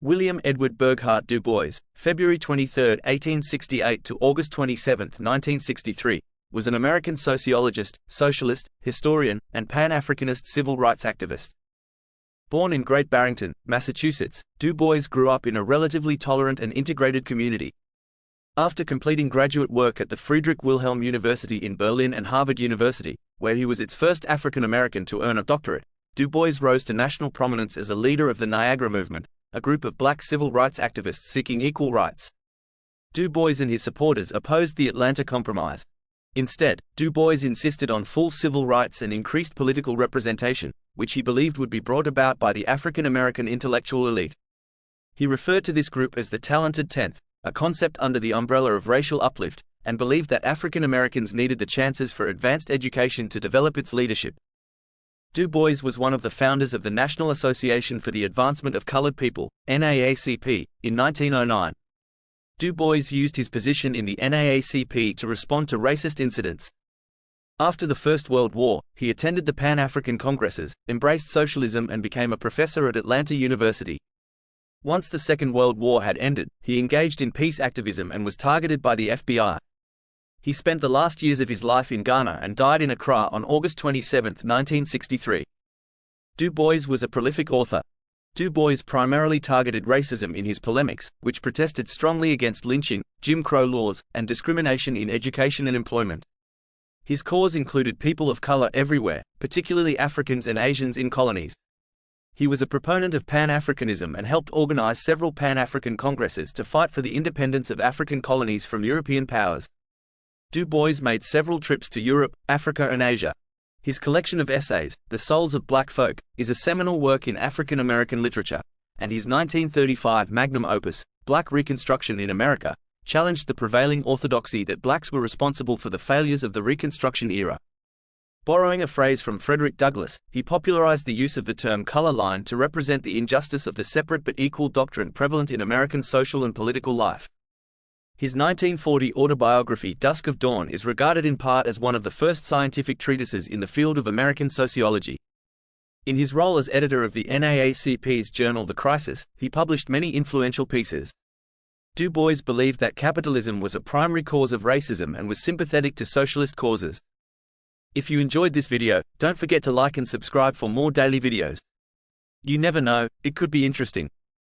William Edward Burghardt Du Bois, February 23, 1868 to August 27, 1963, was an American sociologist, socialist, historian, and Pan-Africanist civil rights activist. Born in Great Barrington, Massachusetts, Du Bois grew up in a relatively tolerant and integrated community. After completing graduate work at the Friedrich Wilhelm University in Berlin and Harvard University, where he was its first African American to earn a doctorate, Du Bois rose to national prominence as a leader of the Niagara Movement, a group of black civil rights activists seeking equal rights. Du Bois and his supporters opposed the Atlanta Compromise. Instead, Du Bois insisted on full civil rights and increased political representation, which he believed would be brought about by the African American intellectual elite. He referred to this group as the Talented Tenth, a concept under the umbrella of racial uplift, and believed that African Americans needed the chances for advanced education to develop its leadership. Du Bois was one of the founders of the National Association for the Advancement of Colored People, NAACP, in 1909. Du Bois used his position in the NAACP to respond to racist incidents. After the First World War, he attended the Pan-African Congresses, embraced socialism and became a professor at Atlanta University. Once the Second World War had ended, he engaged in peace activism and was targeted by the FBI. He spent the last years of his life in Ghana and died in Accra on August 27, 1963. Du Bois was a prolific author. Du Bois primarily targeted racism in his polemics, which protested strongly against lynching, Jim Crow laws, and discrimination in education and employment. His cause included people of color everywhere, particularly Africans and Asians in colonies. He was a proponent of Pan-Africanism and helped organize several Pan-African congresses to fight for the independence of African colonies from European powers. Du Bois made several trips to Europe, Africa and Asia. His collection of essays, The Souls of Black Folk, is a seminal work in African American literature, and his 1935 magnum opus, Black Reconstruction in America, challenged the prevailing orthodoxy that blacks were responsible for the failures of the Reconstruction era. Borrowing a phrase from Frederick Douglass, he popularized the use of the term color line to represent the injustice of the separate but equal doctrine prevalent in American social and political life. His 1940 autobiography Dusk of Dawn is regarded in part as one of the first scientific treatises in the field of American sociology. In his role as editor of the NAACP's journal The Crisis, he published many influential pieces. Du Bois believed that capitalism was a primary cause of racism and was sympathetic to socialist causes. If you enjoyed this video, don't forget to like and subscribe for more daily videos. You never know, it could be interesting.